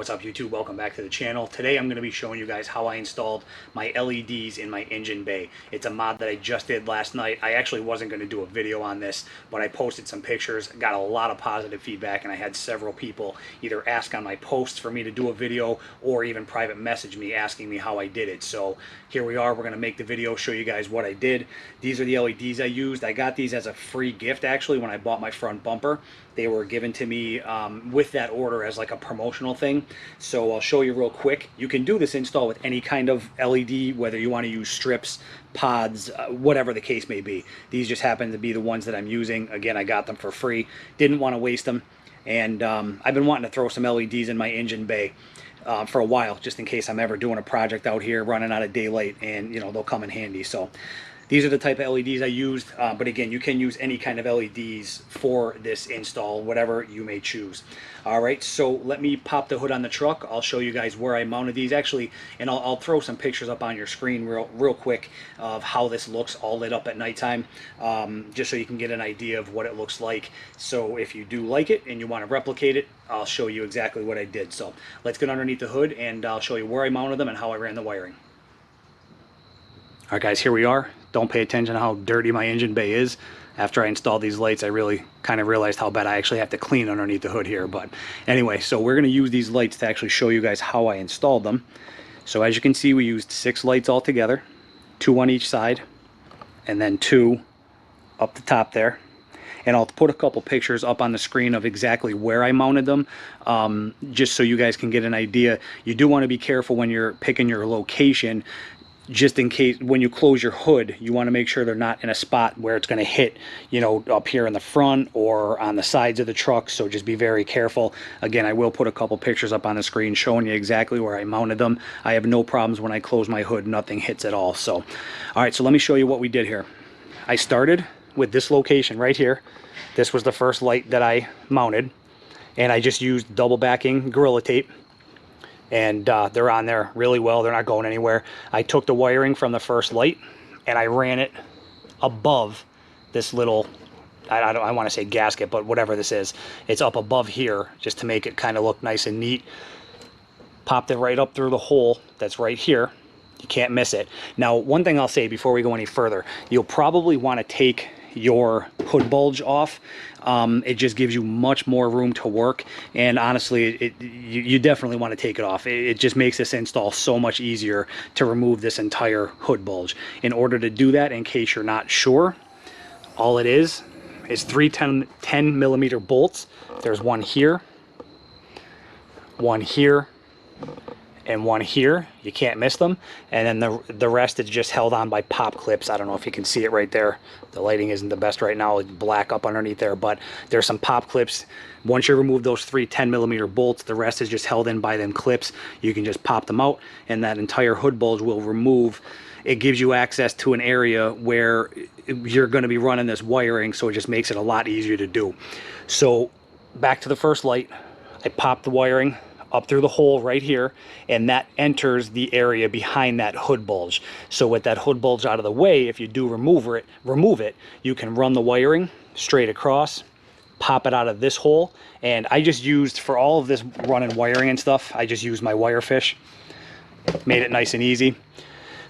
What's up, YouTube? Welcome back to the channel. Today I'm going to be showing you guys how I installed my LEDs in my engine bay. It's a mod that I just did last night. I actually wasn't going to do a video on this, but I posted some pictures, got a lot of positive feedback, and I had several people either ask on my posts for me to do a video or even private message me asking me how I did it. So here we are. We're going to make the video, show you guys what I did. These are the LEDs I used. I got these as a free gift actually when I bought my front bumper. They were given to me with that order as like a promotional thing. So I'll show you real quick. You can do this install with any kind of LED, whether you want to use strips, pods, whatever the case may be. These just happen to be the ones that I'm using. Again, I got them for free. Didn't want to waste them. And I've been wanting to throw some LEDs in my engine bay for a while, just in case I'm ever doing a project out here running out of daylight, and you know, they'll come in handy. So these are the type of LEDs I used, but again, you can use any kind of LEDs for this install, whatever you may choose. All right, so let me pop the hood on the truck. I'll show you guys where I mounted these actually, and I'll throw some pictures up on your screen real quick of how this looks all lit up at nighttime, just so you can get an idea of what it looks like. So if you do like it and you want to replicate it, I'll show you exactly what I did. So let's get underneath the hood and I'll show you where I mounted them and how I ran the wiring. All right, guys, here we are. Don't pay attention to how dirty my engine bay is. After I installed these lights, I really kind of realized how bad I actually have to clean underneath the hood here. But anyway, so we're going to use these lights to actually show you guys how I installed them. So as you can see, we used 6 lights all together, 2 on each side, and then 2 up the top there. And I'll put a couple pictures up on the screen of exactly where I mounted them, just so you guys can get an idea. You do want to be careful when you're picking your location, just in case when you close your hood, you want to make sure they're not in a spot where it's going to hit, you know, up here in the front or on the sides of the truck. So just be very careful. Again, I will put a couple pictures up on the screen showing you exactly where I mounted them. I have no problems when I close my hood, nothing hits at all. So, all right, so let me show you what we did here. I started with this location right here. This was the first light that I mounted, and I just used double backing Gorilla Tape. And they're on there really well. They're not going anywhere. I took the wiring from the first light and I ran it above this little, I want to say gasket, but whatever this is. It's up above here just to make it kind of look nice and neat. Popped it right up through the hole that's right here. You can't miss it. Now, one thing I'll say before we go any further, you'll probably want to take your hood bulge off. It just gives you much more room to work, and honestly you definitely want to take it off. It just makes this install so much easier to remove this entire hood bulge. In order to do that, in case you're not sure, all it is 3 10 millimeter bolts. There's one here, one here, and one here. You can't miss them. And then the rest is just held on by pop clips. I don't know if you can see it right there. The lighting isn't the best right now. It's black up underneath there, but there's some pop clips. Once you remove those 3 10 millimeter bolts, the rest is just held in by them clips. You can just pop them out and that entire hood bulge will remove. It gives you access to an area where you're going to be running this wiring, so it just makes it a lot easier to do. So back to the first light, I popped the wiring up through the hole right here, and that enters the area behind that hood bulge. So with that hood bulge out of the way, if you do remove it, you can run the wiring straight across, pop it out of this hole. And I just used, for all of this running wiring and stuff, I just used my wire fish. Made it nice and easy.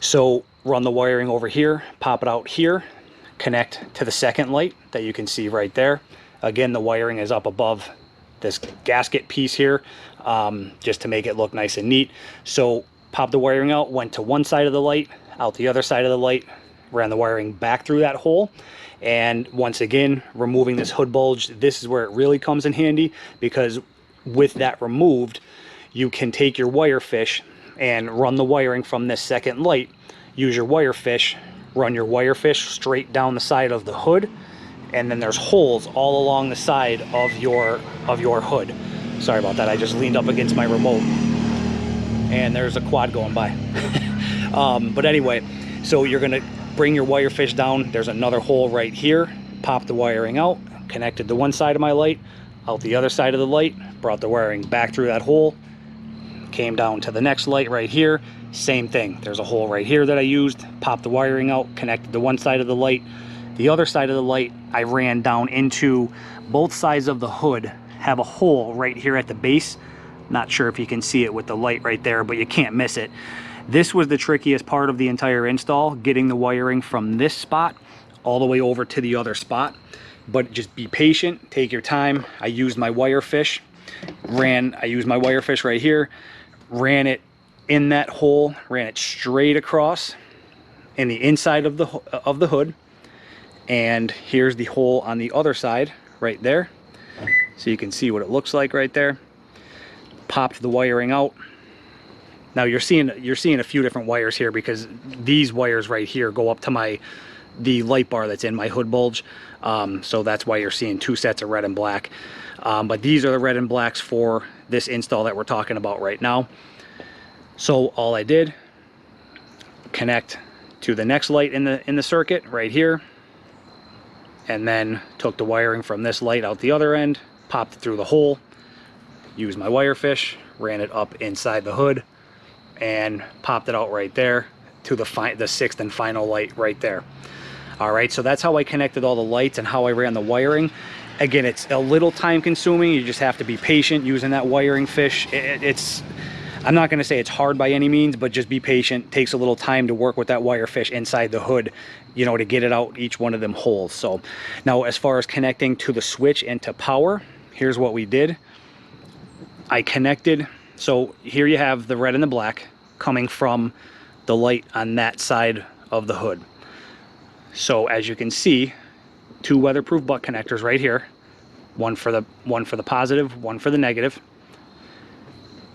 So run the wiring over here, pop it out here, connect to the second light that you can see right there. Again, the wiring is up above this gasket piece here, just to make it look nice and neat. So pop the wiring out, went to one side of the light, out the other side of the light, ran the wiring back through that hole. And once again, removing this hood bulge, this is where it really comes in handy, because with that removed, you can take your wire fish and run the wiring from this second light. Use your wire fish, run your wire fish straight down the side of the hood, and then there's holes all along the side of your hood. Sorry about that, I just leaned up against my remote and there's a quad going by. But anyway, so you're gonna bring your wire fish down. There's another hole right here. Pop the wiring out, connected to one side of my light, out the other side of the light, brought the wiring back through that hole, came down to the next light right here. Same thing, there's a hole right here that I used. Popped the wiring out, connected to one side of the light. The other side of the light, I ran down into both sides of the hood, have a hole right here at the base. Not sure if you can see it with the light right there, but you can't miss it. This was the trickiest part of the entire install, getting the wiring from this spot all the way over to the other spot. But just be patient, take your time. I used my wire fish, I used my wire fish right here, ran it in that hole, ran it straight across in the inside of the hood. And here's the hole on the other side right there. So you can see what it looks like right there. Popped the wiring out. Now you're seeing a few different wires here, because these wires right here go up to the light bar that's in my hood bulge. So that's why you're seeing two sets of red and black. But these are the red and blacks for this install that we're talking about right now. So all I did, connect to the next light in the circuit right here, and then took the wiring from this light out the other end, popped it through the hole, used my wire fish, ran it up inside the hood, and popped it out right there to the sixth and final light right there. All right, so that's how I connected all the lights and how I ran the wiring. Again, it's a little time consuming. You just have to be patient using that wiring fish. I'm not gonna say it's hard by any means, but just be patient. It takes a little time to work with that wire fish inside the hood, you know, to get it out each one of them holes. So now as far as connecting to the switch and to power, here's what we did. I connected, so here you have the red and the black coming from the light on that side of the hood. So as you can see, two weatherproof butt connectors right here, one for the positive, one for the negative.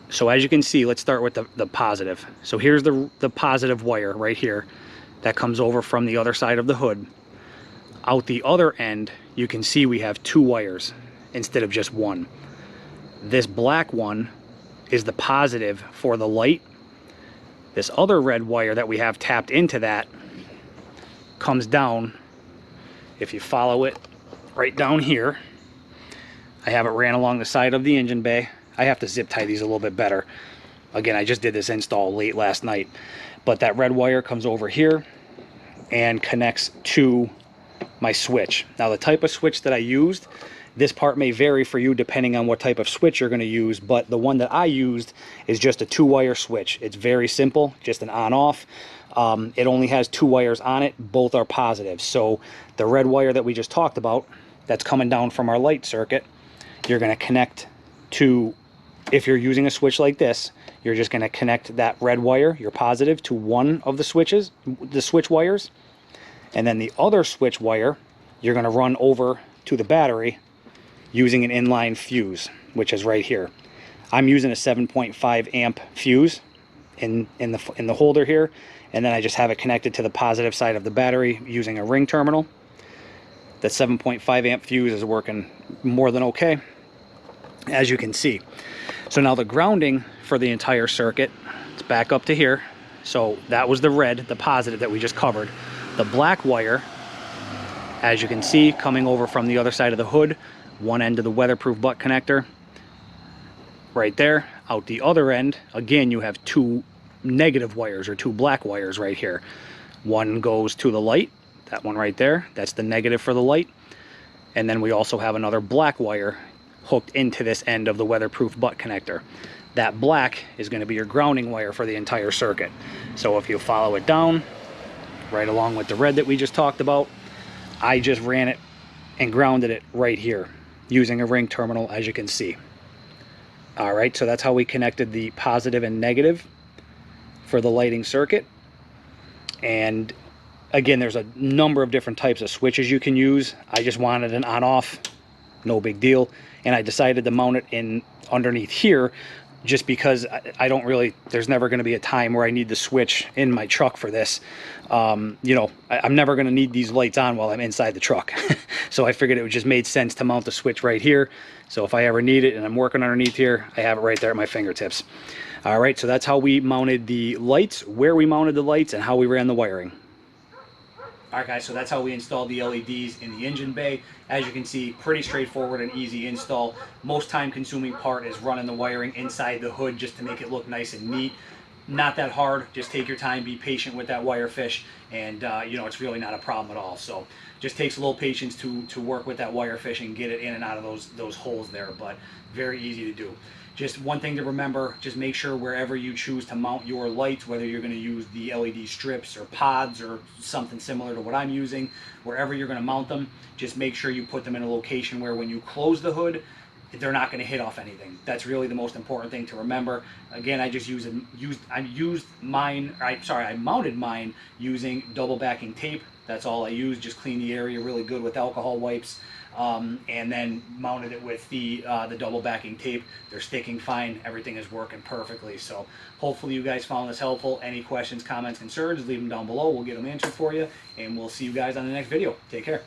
So as you can see, let's start with the positive. So here's the positive wire right here that comes over from the other side of the hood. Out the other end, you can see we have two wires instead of just one. This black one is the positive for the light. This other red wire that we have tapped into that comes down. If you follow it right down here, I have it ran along the side of the engine bay. I have to zip tie these a little bit better. Again, I just did this install late last night. But that red wire comes over here and connects to my switch. Now the type of switch that I used, this part may vary for you depending on what type of switch you're going to use, but the one that I used is just a 2-wire switch. It's very simple, just an on-off. It only has 2 wires on it, both are positive. So the red wire that we just talked about, that's coming down from our light circuit, you're going to connect to, if you're using a switch like this, you're just going to connect that red wire, your positive, to one of the switches, the switch wires, and then the other switch wire, you're going to run over to the battery using an inline fuse, which is right here. I'm using a 7.5 amp fuse in the holder here, and then I just have it connected to the positive side of the battery using a ring terminal. That 7.5 amp fuse is working more than okay, as you can see. So now the grounding for the entire circuit, it's back up to here. So that was the red, the positive that we just covered. The black wire, as you can see, coming over from the other side of the hood, one end of the weatherproof butt connector right there. Out the other end, again, you have 2 negative wires, or 2 black wires right here. One goes to the light, that one right there, that's the negative for the light. And then we also have another black wire hooked into this end of the weatherproof butt connector. That black is going to be your grounding wire for the entire circuit. So if you follow it down right along with the red that we just talked about, I just ran it and grounded it right here using a ring terminal, as you can see. All right, so that's how we connected the positive and negative for the lighting circuit. And again, there's a number of different types of switches you can use. I just wanted an on-off, no big deal, and I decided to mount it in underneath here just because I don't really, there's never going to be a time where I need the switch in my truck for this. You know, I'm never going to need these lights on while I'm inside the truck. So I figured it just made sense to mount the switch right here. So if I ever need it and I'm working underneath here, I have it right there at my fingertips. All right, so that's how we mounted the lights, where we mounted the lights, and how we ran the wiring. Alright guys, so that's how we installed the LEDs in the engine bay. As you can see, pretty straightforward and easy install. Most time consuming part is running the wiring inside the hood just to make it look nice and neat. Not that hard, just take your time, be patient with that wire fish, and you know, it's really not a problem at all. So just takes a little patience to work with that wire fish and get it in and out of those holes there, but very easy to do. Just one thing to remember, just make sure wherever you choose to mount your lights, whether you're going to use the LED strips or pods or something similar to what I'm using, wherever you're going to mount them, just make sure you put them in a location where when you close the hood, they're not going to hit off anything. That's really the most important thing to remember. Again, I mounted mine using double backing tape. That's all I used. Just clean the area really good with alcohol wipes, and then mounted it with the double backing tape. They're sticking fine. Everything is working perfectly. So hopefully you guys found this helpful. Any questions, comments, concerns, leave them down below. We'll get them answered for you, and we'll see you guys on the next video. Take care.